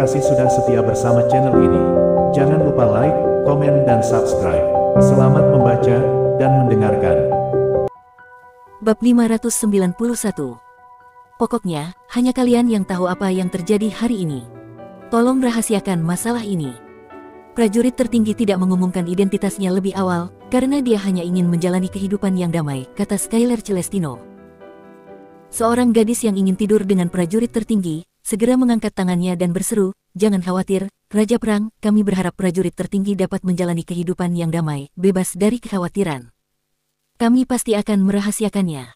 kasih sudah setia bersama channel ini. Jangan lupa like, komen, dan subscribe. Selamat membaca dan mendengarkan. Bab 591. Pokoknya, hanya kalian yang tahu apa yang terjadi hari ini. Tolong rahasiakan masalah ini. Prajurit tertinggi tidak mengumumkan identitasnya lebih awal, karena dia hanya ingin menjalani kehidupan yang damai, kata Skylar Celestino. Seorang gadis yang ingin tidur dengan prajurit tertinggi, segera mengangkat tangannya dan berseru, "Jangan khawatir, Raja Perang, kami berharap prajurit tertinggi dapat menjalani kehidupan yang damai, bebas dari kekhawatiran. Kami pasti akan merahasiakannya."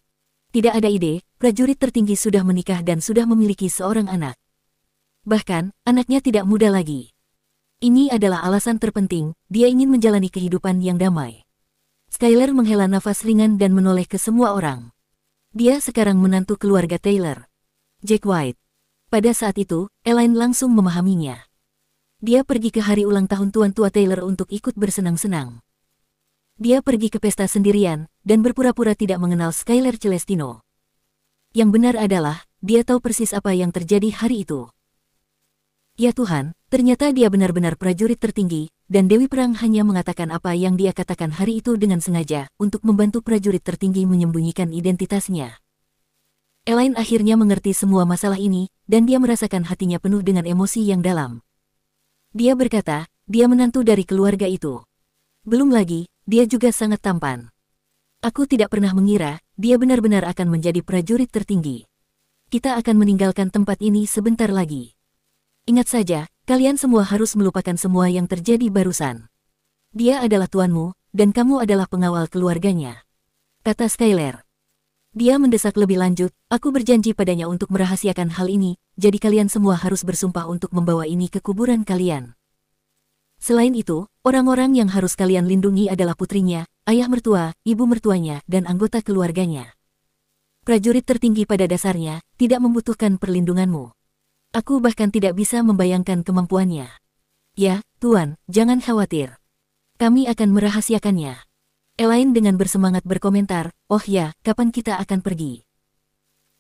Tidak ada ide, prajurit tertinggi sudah menikah dan sudah memiliki seorang anak. Bahkan, anaknya tidak muda lagi. Ini adalah alasan terpenting, dia ingin menjalani kehidupan yang damai. Skylar menghela nafas ringan dan menoleh ke semua orang. Dia sekarang menantu keluarga Taylor, Jack White. Pada saat itu, Elaine langsung memahaminya. Dia pergi ke hari ulang tahun tuan tua Taylor untuk ikut bersenang-senang. Dia pergi ke pesta sendirian, dan berpura-pura tidak mengenal Skylar Celestino. Yang benar adalah, dia tahu persis apa yang terjadi hari itu. Ya Tuhan, ternyata dia benar-benar prajurit tertinggi, dan Dewi Perang hanya mengatakan apa yang dia katakan hari itu dengan sengaja, untuk membantu prajurit tertinggi menyembunyikan identitasnya. Elaine akhirnya mengerti semua masalah ini, dan dia merasakan hatinya penuh dengan emosi yang dalam. Dia berkata, dia menantu dari keluarga itu. Belum lagi, dia juga sangat tampan. Aku tidak pernah mengira, dia benar-benar akan menjadi prajurit tertinggi. Kita akan meninggalkan tempat ini sebentar lagi. Ingat saja, kalian semua harus melupakan semua yang terjadi barusan. Dia adalah tuanmu, dan kamu adalah pengawal keluarganya, kata Skylar. Dia mendesak lebih lanjut, aku berjanji padanya untuk merahasiakan hal ini, jadi kalian semua harus bersumpah untuk membawa ini ke kuburan kalian. Selain itu, orang-orang yang harus kalian lindungi adalah putrinya, ayah mertua, ibu mertuanya, dan anggota keluarganya. Prajurit tertinggi pada dasarnya, tidak membutuhkan perlindunganmu. Aku bahkan tidak bisa membayangkan kemampuannya. Ya, Tuan, jangan khawatir. Kami akan merahasiakannya. Elaine dengan bersemangat berkomentar, "Oh ya, kapan kita akan pergi?"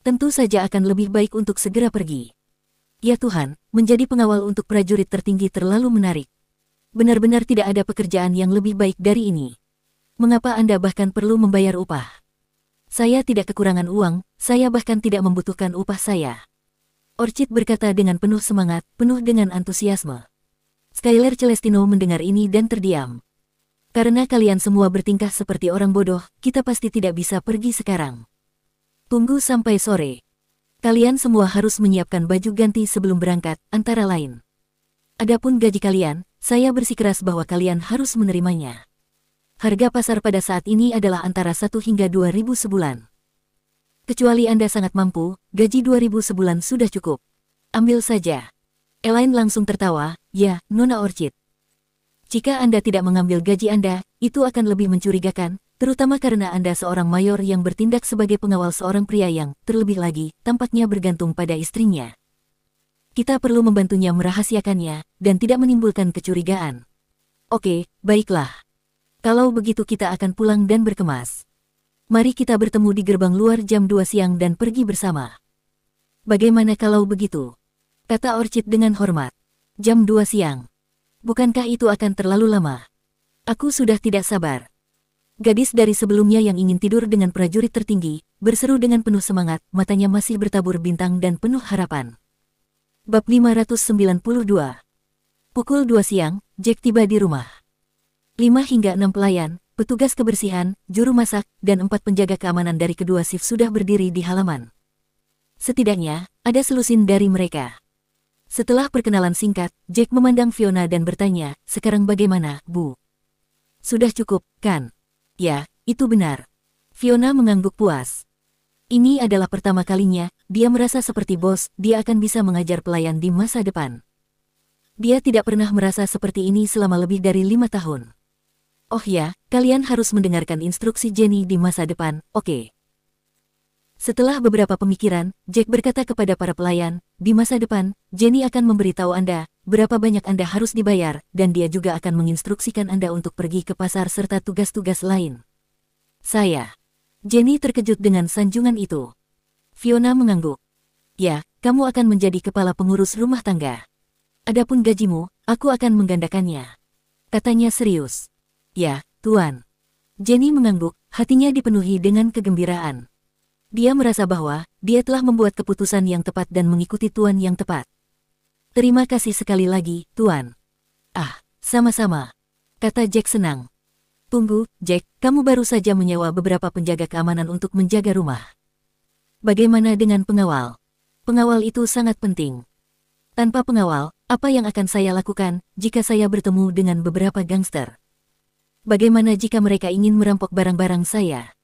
Tentu saja akan lebih baik untuk segera pergi. Ya Tuhan, menjadi pengawal untuk prajurit tertinggi terlalu menarik. Benar-benar tidak ada pekerjaan yang lebih baik dari ini. Mengapa Anda bahkan perlu membayar upah? Saya tidak kekurangan uang, saya bahkan tidak membutuhkan upah saya. Orchid berkata dengan penuh semangat, penuh dengan antusiasme. Skylar Celestino mendengar ini dan terdiam. Karena kalian semua bertingkah seperti orang bodoh, kita pasti tidak bisa pergi sekarang. Tunggu sampai sore. Kalian semua harus menyiapkan baju ganti sebelum berangkat, antara lain. Adapun gaji kalian, saya bersikeras bahwa kalian harus menerimanya. Harga pasar pada saat ini adalah antara 1 hingga 2.000 sebulan. Kecuali Anda sangat mampu, gaji 2.000 sebulan sudah cukup. Ambil saja. Elaine langsung tertawa, ya, Nona Orchid. Jika Anda tidak mengambil gaji Anda, itu akan lebih mencurigakan, terutama karena Anda seorang mayor yang bertindak sebagai pengawal seorang pria yang, terlebih lagi, tampaknya bergantung pada istrinya. Kita perlu membantunya merahasiakannya, dan tidak menimbulkan kecurigaan. Oke, baiklah. Kalau begitu kita akan pulang dan berkemas. Mari kita bertemu di gerbang luar jam 2 siang dan pergi bersama. Bagaimana kalau begitu? Kata Orchid dengan hormat. Jam 2 siang. Bukankah itu akan terlalu lama? Aku sudah tidak sabar. Gadis dari sebelumnya yang ingin tidur dengan prajurit tertinggi, berseru dengan penuh semangat, matanya masih bertabur bintang dan penuh harapan. Bab 592. Pukul 2 siang, Jack tiba di rumah. 5 hingga 6 pelayan, petugas kebersihan, juru masak, dan 4 penjaga keamanan dari kedua shift sudah berdiri di halaman. Setidaknya, ada selusin dari mereka. Setelah perkenalan singkat, Jack memandang Fiona dan bertanya, "Sekarang bagaimana, Bu? Sudah cukup, kan?" "Ya, itu benar." Fiona mengangguk puas. Ini adalah pertama kalinya, dia merasa seperti bos, dia akan bisa mengajar pelayan di masa depan. Dia tidak pernah merasa seperti ini selama lebih dari 5 tahun. "Oh ya, kalian harus mendengarkan instruksi Jenny di masa depan, oke?" Setelah beberapa pemikiran, Jack berkata kepada para pelayan, "Di masa depan, Jenny akan memberitahu Anda berapa banyak Anda harus dibayar, dan dia juga akan menginstruksikan Anda untuk pergi ke pasar serta tugas-tugas lain." "Saya." Jenny terkejut dengan sanjungan itu. Fiona mengangguk. "Ya, kamu akan menjadi kepala pengurus rumah tangga. Adapun gajimu, aku akan menggandakannya. Katanya serius. Ya, Tuan. Jenny mengangguk, hatinya dipenuhi dengan kegembiraan. Dia merasa bahwa dia telah membuat keputusan yang tepat dan mengikuti Tuan yang tepat. Terima kasih sekali lagi, Tuan. Ah, sama-sama, kata Jack senang. Tunggu, Jack, kamu baru saja menyewa beberapa penjaga keamanan untuk menjaga rumah. Bagaimana dengan pengawal? Pengawal itu sangat penting. Tanpa pengawal, apa yang akan saya lakukan jika saya bertemu dengan beberapa gangster? Bagaimana jika mereka ingin merampok barang-barang saya?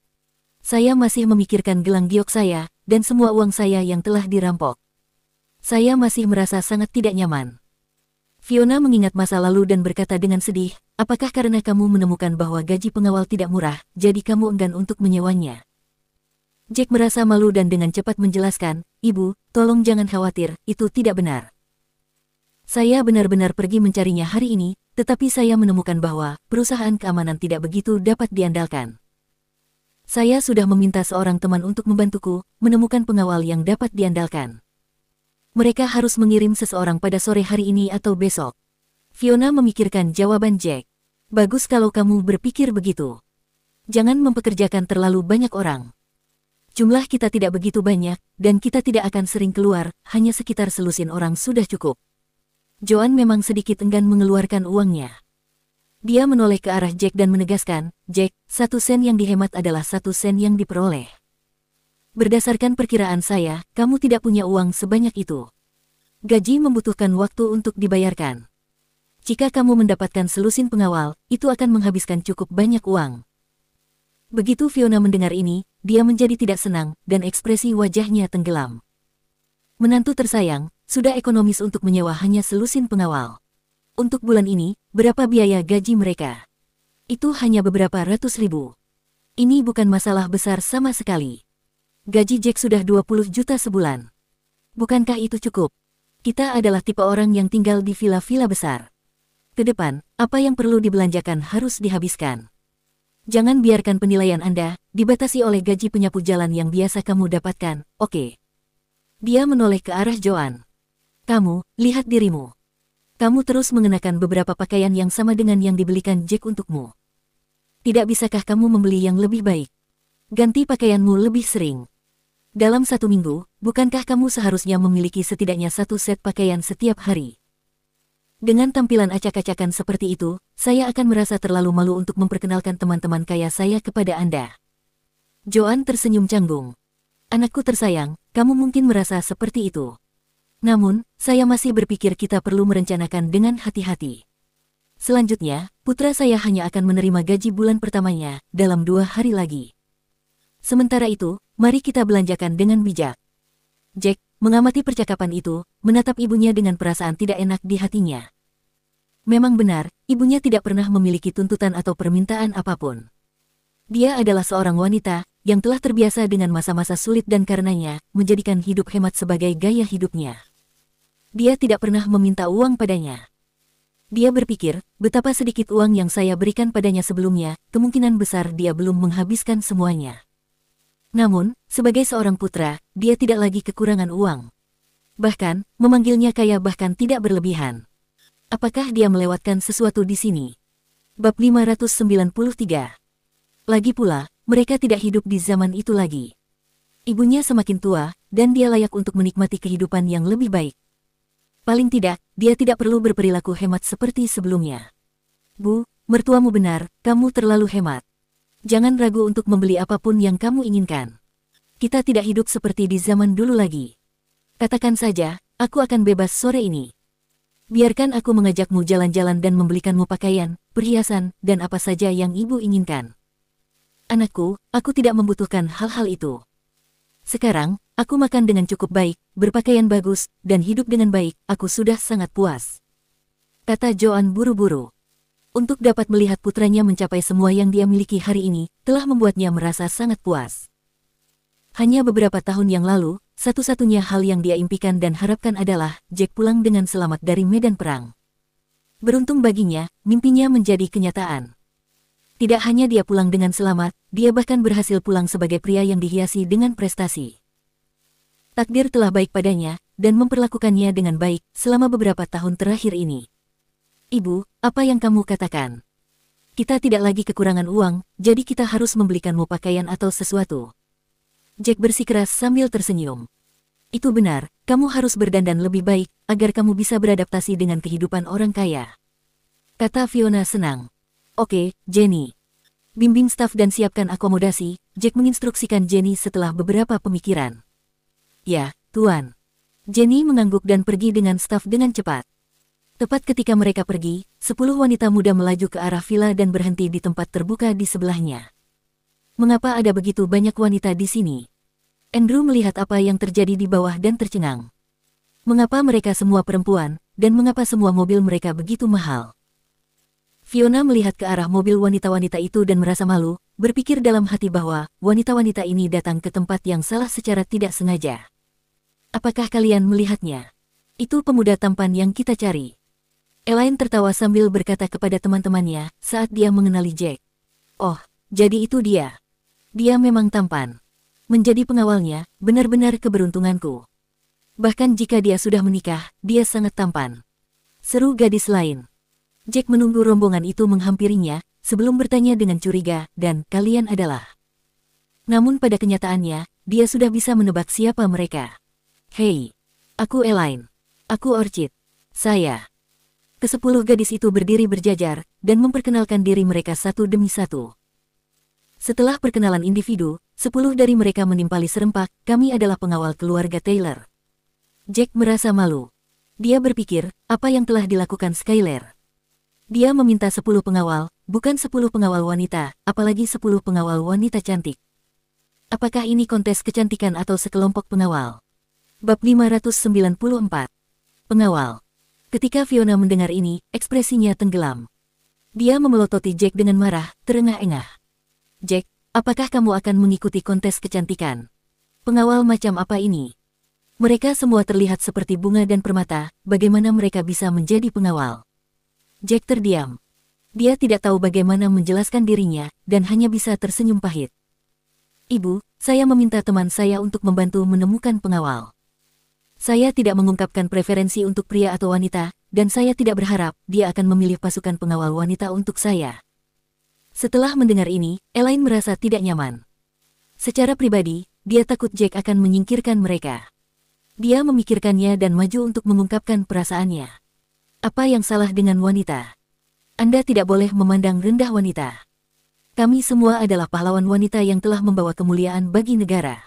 Saya masih memikirkan gelang giok saya dan semua uang saya yang telah dirampok. Saya masih merasa sangat tidak nyaman. Fiona mengingat masa lalu dan berkata dengan sedih, apakah karena kamu menemukan bahwa gaji pengawal tidak murah, jadi kamu enggan untuk menyewanya? Jack merasa malu dan dengan cepat menjelaskan, Ibu, tolong jangan khawatir, itu tidak benar. Saya benar-benar pergi mencarinya hari ini, tetapi saya menemukan bahwa perusahaan keamanan tidak begitu dapat diandalkan. Saya sudah meminta seorang teman untuk membantuku menemukan pengawal yang dapat diandalkan. Mereka harus mengirim seseorang pada sore hari ini atau besok. Fiona memikirkan jawaban Jack. Bagus kalau kamu berpikir begitu. Jangan mempekerjakan terlalu banyak orang. Jumlah kita tidak begitu banyak, dan kita tidak akan sering keluar, hanya sekitar selusin orang sudah cukup. Joan memang sedikit enggan mengeluarkan uangnya. Dia menoleh ke arah Jack dan menegaskan, Jack, 1 sen yang dihemat adalah 1 sen yang diperoleh. Berdasarkan perkiraan saya, kamu tidak punya uang sebanyak itu. Gaji membutuhkan waktu untuk dibayarkan. Jika kamu mendapatkan selusin pengawal, itu akan menghabiskan cukup banyak uang. Begitu Fiona mendengar ini, dia menjadi tidak senang, dan ekspresi wajahnya tenggelam. Menantu tersayang, sudah ekonomis untuk menyewa hanya selusin pengawal. Untuk bulan ini, berapa biaya gaji mereka? Itu hanya beberapa ratus ribu. Ini bukan masalah besar sama sekali. Gaji Jack sudah 20 juta sebulan. Bukankah itu cukup? Kita adalah tipe orang yang tinggal di villa-villa besar. Ke depan, apa yang perlu dibelanjakan harus dihabiskan. Jangan biarkan penilaian Anda dibatasi oleh gaji penyapu jalan yang biasa kamu dapatkan, oke? Dia menoleh ke arah Joan. Kamu, lihat dirimu. Kamu terus mengenakan beberapa pakaian yang sama dengan yang dibelikan Jack untukmu. Tidak bisakah kamu membeli yang lebih baik? Ganti pakaianmu lebih sering. Dalam 1 minggu, bukankah kamu seharusnya memiliki setidaknya 1 set pakaian setiap hari? Dengan tampilan acak-acakan seperti itu, saya akan merasa terlalu malu untuk memperkenalkan teman-teman kaya saya kepada Anda. Joan tersenyum canggung. Anakku tersayang, kamu mungkin merasa seperti itu. Namun, saya masih berpikir kita perlu merencanakan dengan hati-hati. Selanjutnya, putra saya hanya akan menerima gaji bulan pertamanya dalam 2 hari lagi. Sementara itu, mari kita belanjakan dengan bijak. Jack mengamati percakapan itu, menatap ibunya dengan perasaan tidak enak di hatinya. Memang benar, ibunya tidak pernah memiliki tuntutan atau permintaan apapun. Dia adalah seorang wanita yang telah terbiasa dengan masa-masa sulit dan karenanya menjadikan hidup hemat sebagai gaya hidupnya. Dia tidak pernah meminta uang padanya. Dia berpikir, betapa sedikit uang yang saya berikan padanya sebelumnya, kemungkinan besar dia belum menghabiskan semuanya. Namun, sebagai seorang putra, dia tidak lagi kekurangan uang. Bahkan, memanggilnya kaya bahkan tidak berlebihan. Apakah dia melewatkan sesuatu di sini? Bab 593. Lagi pula, mereka tidak hidup di zaman itu lagi. Ibunya semakin tua, dan dia layak untuk menikmati kehidupan yang lebih baik. Paling tidak, dia tidak perlu berperilaku hemat seperti sebelumnya. Bu, mertuamu benar, kamu terlalu hemat. Jangan ragu untuk membeli apapun yang kamu inginkan. Kita tidak hidup seperti di zaman dulu lagi. Katakan saja, aku akan bebas sore ini. Biarkan aku mengajakmu jalan-jalan dan membelikanmu pakaian, perhiasan, dan apa saja yang ibu inginkan. Anakku, aku tidak membutuhkan hal-hal itu. Sekarang, aku makan dengan cukup baik, berpakaian bagus, dan hidup dengan baik, aku sudah sangat puas. Kata Joan buru-buru. Untuk dapat melihat putranya mencapai semua yang dia miliki hari ini, telah membuatnya merasa sangat puas. Hanya beberapa tahun yang lalu, satu-satunya hal yang dia impikan dan harapkan adalah Jack pulang dengan selamat dari medan perang. Beruntung baginya, mimpinya menjadi kenyataan. Tidak hanya dia pulang dengan selamat, dia bahkan berhasil pulang sebagai pria yang dihiasi dengan prestasi. Takdir telah baik padanya, dan memperlakukannya dengan baik selama beberapa tahun terakhir ini. Ibu, apa yang kamu katakan? Kita tidak lagi kekurangan uang, jadi kita harus membelikanmu pakaian atau sesuatu. Jack bersikeras sambil tersenyum. Itu benar, kamu harus berdandan lebih baik, agar kamu bisa beradaptasi dengan kehidupan orang kaya. Kata Fiona senang. Oke, Jenny. Bimbing staf dan siapkan akomodasi, Jack menginstruksikan Jenny setelah beberapa pemikiran. Ya, Tuan. Jenny mengangguk dan pergi dengan staf dengan cepat. Tepat ketika mereka pergi, 10 wanita muda melaju ke arah villa dan berhenti di tempat terbuka di sebelahnya. Mengapa ada begitu banyak wanita di sini? Andrew melihat apa yang terjadi di bawah dan tercengang. Mengapa mereka semua perempuan, dan mengapa semua mobil mereka begitu mahal? Fiona melihat ke arah mobil wanita-wanita itu dan merasa malu, berpikir dalam hati bahwa wanita-wanita ini datang ke tempat yang salah secara tidak sengaja. Apakah kalian melihatnya? Itu pemuda tampan yang kita cari. Elaine tertawa sambil berkata kepada teman-temannya saat dia mengenali Jack. Oh, jadi itu dia. Dia memang tampan. Menjadi pengawalnya, benar-benar keberuntunganku. Bahkan jika dia sudah menikah, dia sangat tampan. Seru gadis lain. Jack menunggu rombongan itu menghampirinya, sebelum bertanya dengan curiga, dan kalian adalah. Namun pada kenyataannya, dia sudah bisa menebak siapa mereka. Hei, aku Elaine. Aku Orchid. Saya. Ke-10 gadis itu berdiri berjajar, dan memperkenalkan diri mereka satu demi satu. Setelah perkenalan individu, 10 dari mereka menimpali serempak, kami adalah pengawal keluarga Taylor. Jack merasa malu. Dia berpikir, apa yang telah dilakukan Skylar. Dia meminta 10 pengawal, bukan 10 pengawal wanita, apalagi 10 pengawal wanita cantik. Apakah ini kontes kecantikan atau sekelompok pengawal? Bab 594. Pengawal. Ketika Fiona mendengar ini, ekspresinya tenggelam. Dia memelototi Jack dengan marah, terengah-engah. Jack, apakah kamu akan mengikuti kontes kecantikan? Pengawal macam apa ini? Mereka semua terlihat seperti bunga dan permata, bagaimana mereka bisa menjadi pengawal? Jack terdiam. Dia tidak tahu bagaimana menjelaskan dirinya, dan hanya bisa tersenyum pahit. Ibu, saya meminta teman saya untuk membantu menemukan pengawal. Saya tidak mengungkapkan preferensi untuk pria atau wanita, dan saya tidak berharap dia akan memilih pasukan pengawal wanita untuk saya. Setelah mendengar ini, Elaine merasa tidak nyaman. Secara pribadi, dia takut Jack akan menyingkirkan mereka. Dia memikirkannya dan maju untuk mengungkapkan perasaannya. Apa yang salah dengan wanita? Anda tidak boleh memandang rendah wanita. Kami semua adalah pahlawan wanita yang telah membawa kemuliaan bagi negara.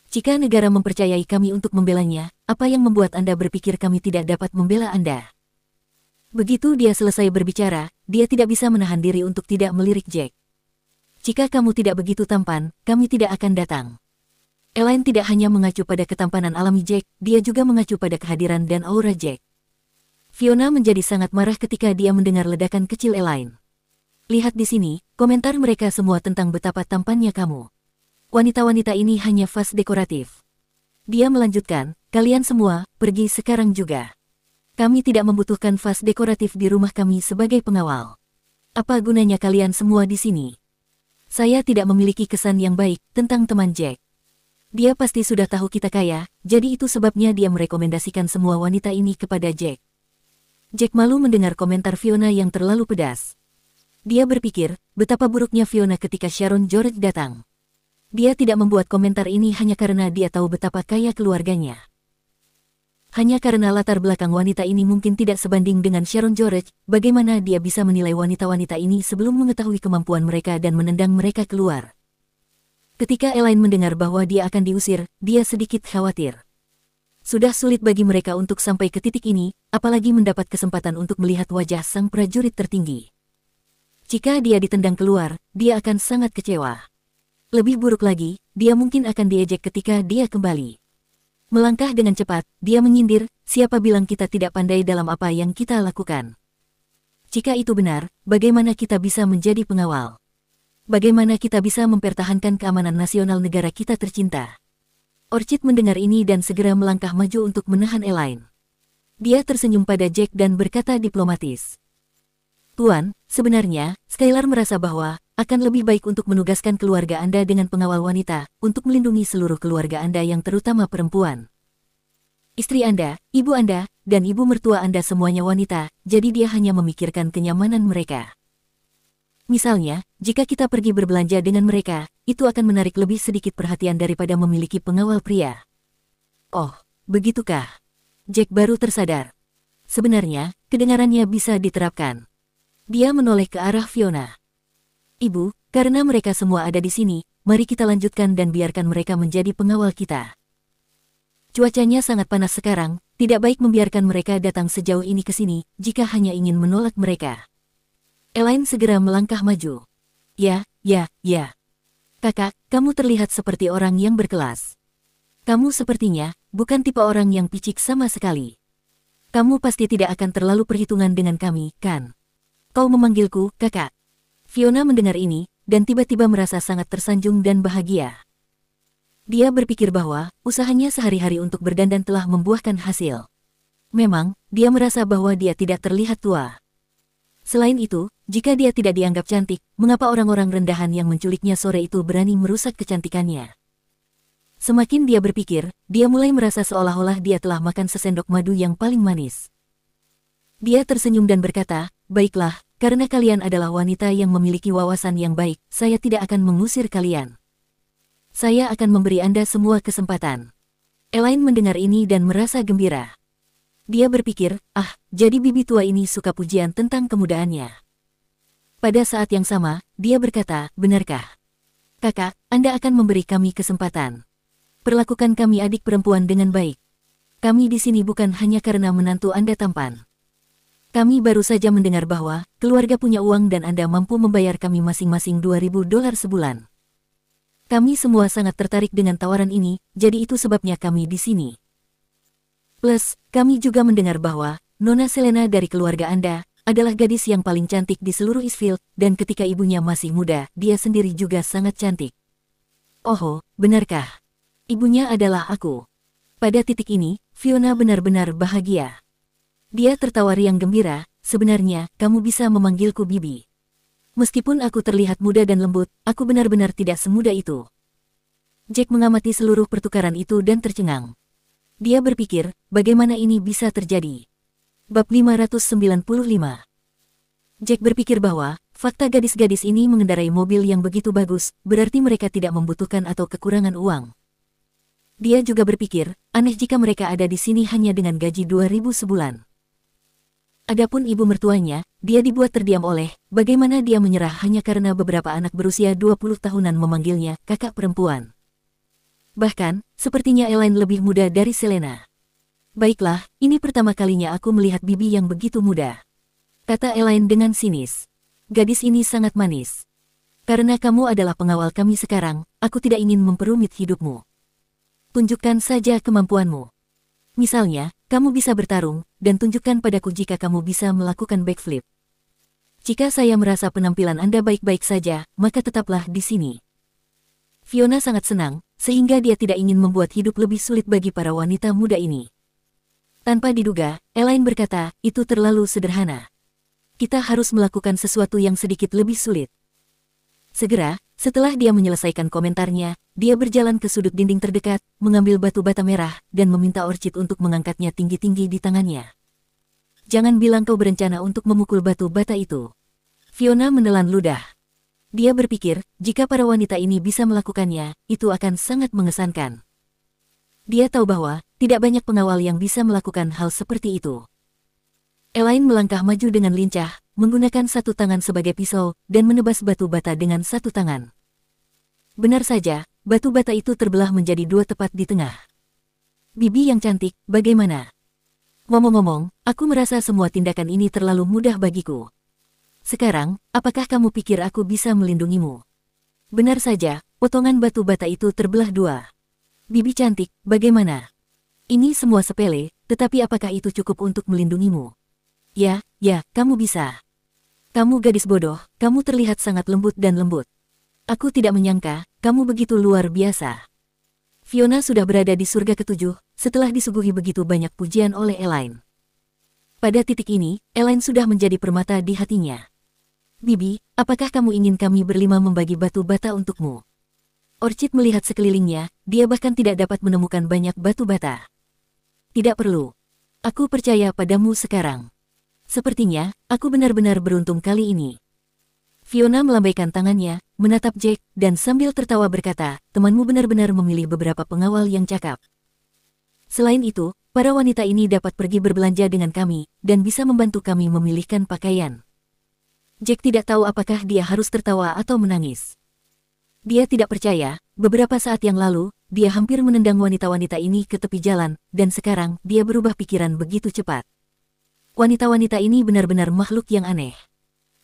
Jika negara mempercayai kami untuk membelanya, apa yang membuat Anda berpikir kami tidak dapat membela Anda? Begitu dia selesai berbicara, dia tidak bisa menahan diri untuk tidak melirik Jack. Jika kamu tidak begitu tampan, kami tidak akan datang. Elaine tidak hanya mengacu pada ketampanan alami Jack, dia juga mengacu pada kehadiran dan aura Jack. Fiona menjadi sangat marah ketika dia mendengar ledakan kecil Elaine. Lihat di sini, komentar mereka semua tentang betapa tampannya kamu. Wanita-wanita ini hanya vas dekoratif. Dia melanjutkan, kalian semua, pergi sekarang juga. Kami tidak membutuhkan vas dekoratif di rumah kami sebagai pengawal. Apa gunanya kalian semua di sini? Saya tidak memiliki kesan yang baik tentang teman Jack. Dia pasti sudah tahu kita kaya, jadi itu sebabnya dia merekomendasikan semua wanita ini kepada Jack. Jack malu mendengar komentar Fiona yang terlalu pedas. Dia berpikir, betapa buruknya Fiona ketika Sharon George datang. Dia tidak membuat komentar ini hanya karena dia tahu betapa kaya keluarganya. Hanya karena latar belakang wanita ini mungkin tidak sebanding dengan Sharon George, bagaimana dia bisa menilai wanita-wanita ini sebelum mengetahui kemampuan mereka dan menendang mereka keluar. Ketika Elaine mendengar bahwa dia akan diusir, dia sedikit khawatir. Sudah sulit bagi mereka untuk sampai ke titik ini, apalagi mendapat kesempatan untuk melihat wajah sang prajurit tertinggi. Jika dia ditendang keluar, dia akan sangat kecewa. Lebih buruk lagi, dia mungkin akan diejek ketika dia kembali. Melangkah dengan cepat, dia menyindir, siapa bilang kita tidak pandai dalam apa yang kita lakukan? Jika itu benar, bagaimana kita bisa menjadi pengawal? Bagaimana kita bisa mempertahankan keamanan nasional negara kita tercinta? Orchid mendengar ini dan segera melangkah maju untuk menahan Elaine. Dia tersenyum pada Jack dan berkata diplomatis. Tuan, sebenarnya, Skylar merasa bahwa akan lebih baik untuk menugaskan keluarga Anda dengan pengawal wanita, untuk melindungi seluruh keluarga Anda yang terutama perempuan. Istri Anda, ibu Anda, dan ibu mertua Anda semuanya wanita, jadi dia hanya memikirkan kenyamanan mereka. Misalnya, jika kita pergi berbelanja dengan mereka, itu akan menarik lebih sedikit perhatian daripada memiliki pengawal pria. Oh, begitukah? Jack baru tersadar. Sebenarnya, kedengarannya bisa diterapkan. Dia menoleh ke arah Fiona. Ibu, karena mereka semua ada di sini, mari kita lanjutkan dan biarkan mereka menjadi pengawal kita. Cuacanya sangat panas sekarang, tidak baik membiarkan mereka datang sejauh ini ke sini, jika hanya ingin menolak mereka. Elaine segera melangkah maju. Ya. Kakak, kamu terlihat seperti orang yang berkelas. Kamu sepertinya bukan tipe orang yang picik sama sekali. Kamu pasti tidak akan terlalu perhitungan dengan kami, kan? Kau memanggilku, kakak. Fiona mendengar ini, dan tiba-tiba merasa sangat tersanjung dan bahagia. Dia berpikir bahwa usahanya sehari-hari untuk berdandan telah membuahkan hasil. Memang, dia merasa bahwa dia tidak terlihat tua. Selain itu, jika dia tidak dianggap cantik, mengapa orang-orang rendahan yang menculiknya sore itu berani merusak kecantikannya? Semakin dia berpikir, dia mulai merasa seolah-olah dia telah makan sesendok madu yang paling manis. Dia tersenyum dan berkata, baiklah, karena kalian adalah wanita yang memiliki wawasan yang baik, saya tidak akan mengusir kalian. Saya akan memberi Anda semua kesempatan. Elaine mendengar ini dan merasa gembira. Dia berpikir, jadi bibi tua ini suka pujian tentang kemudaannya. Pada saat yang sama, dia berkata, benarkah? Kakak, Anda akan memberi kami kesempatan. Perlakukan kami adik perempuan dengan baik. Kami di sini bukan hanya karena menantu Anda tampan. Kami baru saja mendengar bahwa keluarga punya uang dan Anda mampu membayar kami masing-masing $2.000 sebulan. Kami semua sangat tertarik dengan tawaran ini, jadi itu sebabnya kami di sini. Plus, kami juga mendengar bahwa Nona Selena dari keluarga Anda adalah gadis yang paling cantik di seluruh Eastfield, dan ketika ibunya masih muda, dia sendiri juga sangat cantik. Oh, benarkah? Ibunya adalah aku. Pada titik ini, Fiona benar-benar bahagia. Dia tertawa riang gembira, sebenarnya, kamu bisa memanggilku Bibi. Meskipun aku terlihat muda dan lembut, aku benar-benar tidak semuda itu. Jack mengamati seluruh pertukaran itu dan tercengang. Dia berpikir, bagaimana ini bisa terjadi? Bab 595. Jack berpikir bahwa, fakta gadis-gadis ini mengendarai mobil yang begitu bagus, berarti mereka tidak membutuhkan atau kekurangan uang. Dia juga berpikir, aneh jika mereka ada di sini hanya dengan gaji 2.000 sebulan. Adapun ibu mertuanya, dia dibuat terdiam oleh bagaimana dia menyerah hanya karena beberapa anak berusia 20 tahunan memanggilnya kakak perempuan. Bahkan, sepertinya Elaine lebih muda dari Selena. Baiklah, ini pertama kalinya aku melihat bibi yang begitu muda. Kata Elaine dengan sinis. Gadis ini sangat manis. Karena kamu adalah pengawal kami sekarang, aku tidak ingin memperumit hidupmu. Tunjukkan saja kemampuanmu. Misalnya, kamu bisa bertarung, dan tunjukkan padaku jika kamu bisa melakukan backflip. Jika saya merasa penampilan Anda baik-baik saja, maka tetaplah di sini. Fiona sangat senang, sehingga dia tidak ingin membuat hidup lebih sulit bagi para wanita muda ini. Tanpa diduga, Elaine berkata, itu terlalu sederhana. Kita harus melakukan sesuatu yang sedikit lebih sulit. Segera, setelah dia menyelesaikan komentarnya, dia berjalan ke sudut dinding terdekat, mengambil batu bata merah, dan meminta Orchid untuk mengangkatnya tinggi-tinggi di tangannya. Jangan bilang kau berencana untuk memukul batu bata itu. Fiona menelan ludah. Dia berpikir, jika para wanita ini bisa melakukannya, itu akan sangat mengesankan. Dia tahu bahwa, tidak banyak pengawal yang bisa melakukan hal seperti itu. Elaine melangkah maju dengan lincah, menggunakan satu tangan sebagai pisau, dan menebas batu bata dengan satu tangan. Benar saja, batu bata itu terbelah menjadi dua tepat di tengah. Bibi yang cantik, bagaimana? Ngomong-ngomong, aku merasa semua tindakan ini terlalu mudah bagiku. Sekarang, apakah kamu pikir aku bisa melindungimu? Benar saja, potongan batu bata itu terbelah dua. Bibi cantik, bagaimana? Ini semua sepele, tetapi apakah itu cukup untuk melindungimu? Ya, kamu bisa. Kamu gadis bodoh, kamu terlihat sangat lembut dan lembut. Aku tidak menyangka, kamu begitu luar biasa. Fiona sudah berada di surga ketujuh, setelah disuguhi begitu banyak pujian oleh Elaine. Pada titik ini, Elaine sudah menjadi permata di hatinya. Bibi, apakah kamu ingin kami berlima membagi batu bata untukmu? Orchid melihat sekelilingnya, dia bahkan tidak dapat menemukan banyak batu bata. Tidak perlu. Aku percaya padamu sekarang. Sepertinya, aku benar-benar beruntung kali ini. Fiona melambaikan tangannya, menatap Jack, dan sambil tertawa berkata, temanmu benar-benar memilih beberapa pengawal yang cakap. Selain itu, para wanita ini dapat pergi berbelanja dengan kami, dan bisa membantu kami memilihkan pakaian. Jack tidak tahu apakah dia harus tertawa atau menangis. Dia tidak percaya, beberapa saat yang lalu, dia hampir menendang wanita-wanita ini ke tepi jalan, dan sekarang dia berubah pikiran begitu cepat. Wanita-wanita ini benar-benar makhluk yang aneh.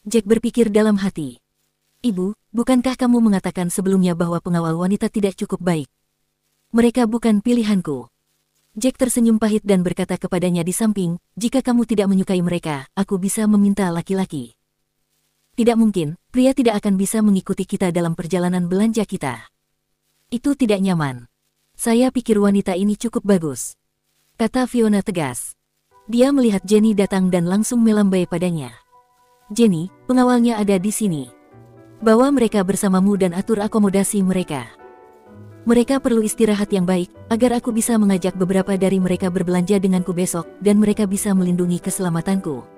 Jack berpikir dalam hati. Ibu, bukankah kamu mengatakan sebelumnya bahwa pengawal wanita tidak cukup baik? Mereka bukan pilihanku. Jack tersenyum pahit dan berkata kepadanya di samping, jika kamu tidak menyukai mereka, aku bisa meminta laki-laki. Tidak mungkin, pria tidak akan bisa mengikuti kita dalam perjalanan belanja kita. Itu tidak nyaman. Saya pikir wanita ini cukup bagus, kata Fiona tegas. Dia melihat Jenny datang dan langsung melambai padanya. Jenny, pengawalnya ada di sini. Bawa mereka bersamamu dan atur akomodasi mereka. Mereka perlu istirahat yang baik, agar aku bisa mengajak beberapa dari mereka berbelanja denganku besok, dan mereka bisa melindungi keselamatanku.